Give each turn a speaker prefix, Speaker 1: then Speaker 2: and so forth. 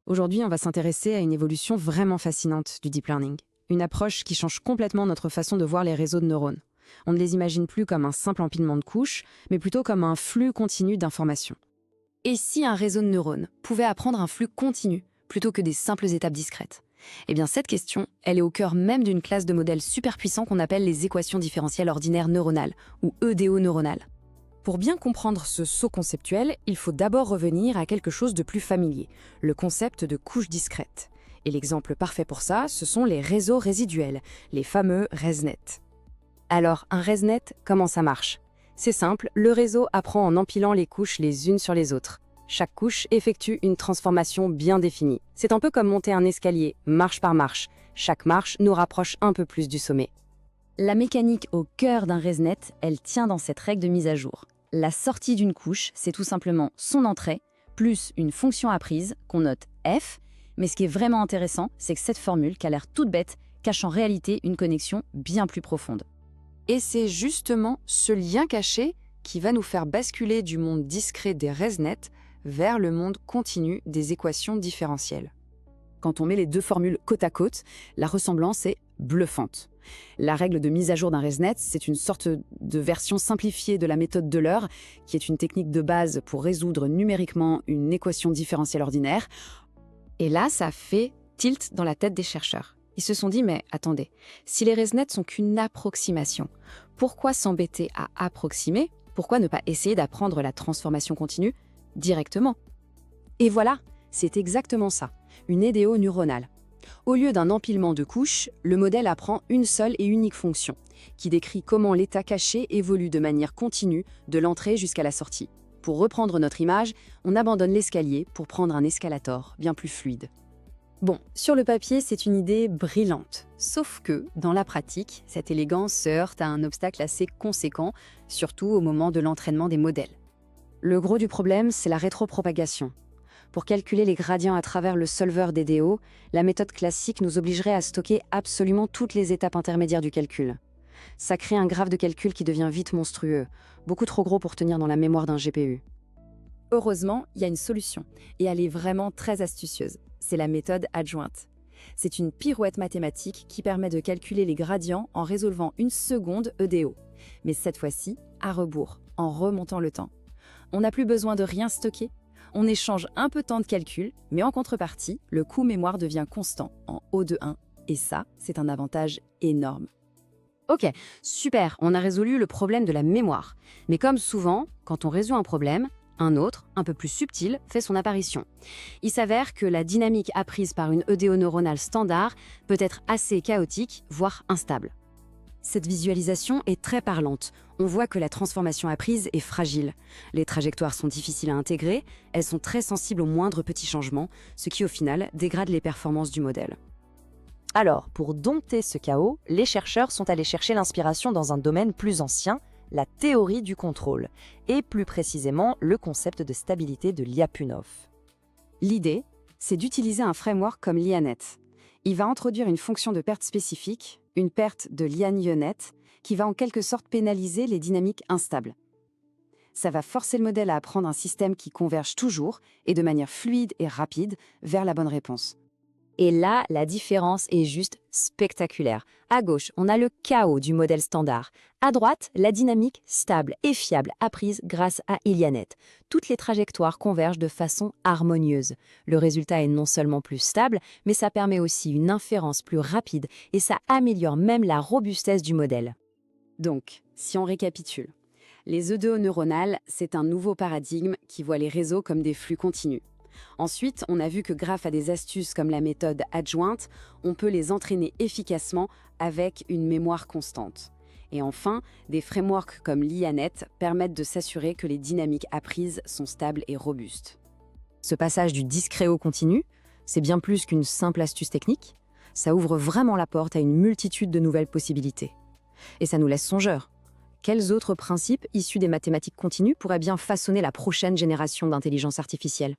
Speaker 1: Aujourd'hui, on va s'intéresser à une évolution vraiment fascinante du deep learning. Une approche qui change complètement notre façon de voir les réseaux de neurones. On ne les imagine plus comme un simple empilement de couches, mais plutôt comme un flux continu d'informations. Et si un réseau de neurones pouvait apprendre un flux continu, plutôt que des simples étapes discrètes? Eh bien, cette question, elle est au cœur même d'une classe de modèles super puissants qu'on appelle les équations différentielles ordinaires neuronales, ou EDO neuronales. Pour bien comprendre ce saut conceptuel, il faut d'abord revenir à quelque chose de plus familier, le concept de couche discrète. Et l'exemple parfait pour ça, ce sont les réseaux résiduels, les fameux ResNet. Alors, un ResNet, comment ça marche? C'est simple, le réseau apprend en empilant les couches les unes sur les autres. Chaque couche effectue une transformation bien définie. C'est un peu comme monter un escalier, marche par marche. Chaque marche nous rapproche un peu plus du sommet. La mécanique au cœur d'un ResNet, elle tient dans cette règle de mise à jour. La sortie d'une couche, c'est tout simplement son entrée, plus une fonction apprise, qu'on note f, mais ce qui est vraiment intéressant, c'est que cette formule, qui a l'air toute bête, cache en réalité une connexion bien plus profonde. Et c'est justement ce lien caché qui va nous faire basculer du monde discret des ResNet vers le monde continu des équations différentielles. Quand on met les deux formules côte à côte, la ressemblance est bluffante. La règle de mise à jour d'un ResNet, c'est une sorte de version simplifiée de la méthode d'Euler, qui est une technique de base pour résoudre numériquement une équation différentielle ordinaire. Et là, ça fait tilt dans la tête des chercheurs. Ils se sont dit, mais attendez, si les ResNet sont qu'une approximation, pourquoi s'embêter à approximer? Pourquoi ne pas essayer d'apprendre la transformation continue directement? Et voilà, c'est exactement ça, une EDO neuronale. Au lieu d'un empilement de couches, le modèle apprend une seule et unique fonction, qui décrit comment l'état caché évolue de manière continue de l'entrée jusqu'à la sortie. Pour reprendre notre image, on abandonne l'escalier pour prendre un escalator bien plus fluide. Bon, sur le papier, c'est une idée brillante. Sauf que, dans la pratique, cette élégance se heurte à un obstacle assez conséquent, surtout au moment de l'entraînement des modèles. Le gros du problème, c'est la rétropropagation. Pour calculer les gradients à travers le solver d'EDO, la méthode classique nous obligerait à stocker absolument toutes les étapes intermédiaires du calcul. Ça crée un graphe de calcul qui devient vite monstrueux, beaucoup trop gros pour tenir dans la mémoire d'un GPU. Heureusement, il y a une solution, et elle est vraiment très astucieuse. C'est la méthode adjointe. C'est une pirouette mathématique qui permet de calculer les gradients en résolvant une seconde EDO, mais cette fois-ci à rebours, en remontant le temps. On n'a plus besoin de rien stocker. On échange un peu de temps de calcul, mais en contrepartie, le coût mémoire devient constant, en O de 1, et ça, c'est un avantage énorme. Ok, super, on a résolu le problème de la mémoire. Mais comme souvent, quand on résout un problème, un autre, un peu plus subtil, fait son apparition. Il s'avère que la dynamique apprise par une EDO neuronale standard peut être assez chaotique, voire instable. Cette visualisation est très parlante. On voit que la transformation apprise est fragile. Les trajectoires sont difficiles à intégrer, elles sont très sensibles aux moindres petits changements, ce qui au final dégrade les performances du modèle. Alors, pour dompter ce chaos, les chercheurs sont allés chercher l'inspiration dans un domaine plus ancien, la théorie du contrôle, et plus précisément le concept de stabilité de Lyapunov. L'idée, c'est d'utiliser un framework comme Lianet. Il va introduire une fonction de perte spécifique, une perte de Lyanet, qui va en quelque sorte pénaliser les dynamiques instables. Ça va forcer le modèle à apprendre un système qui converge toujours et de manière fluide et rapide vers la bonne réponse. Et là, la différence est juste spectaculaire. À gauche, on a le chaos du modèle standard. À droite, la dynamique stable et fiable apprise grâce à Ilianet. Toutes les trajectoires convergent de façon harmonieuse. Le résultat est non seulement plus stable, mais ça permet aussi une inférence plus rapide et ça améliore même la robustesse du modèle. Donc, si on récapitule, les EDO neuronales, c'est un nouveau paradigme qui voit les réseaux comme des flux continus. Ensuite, on a vu que grâce à des astuces comme la méthode adjointe, on peut les entraîner efficacement avec une mémoire constante. Et enfin, des frameworks comme Lianet permettent de s'assurer que les dynamiques apprises sont stables et robustes. Ce passage du discret au continu, c'est bien plus qu'une simple astuce technique. Ça ouvre vraiment la porte à une multitude de nouvelles possibilités. Et ça nous laisse songeurs. Quels autres principes issus des mathématiques continues pourraient bien façonner la prochaine génération d'intelligence artificielle ?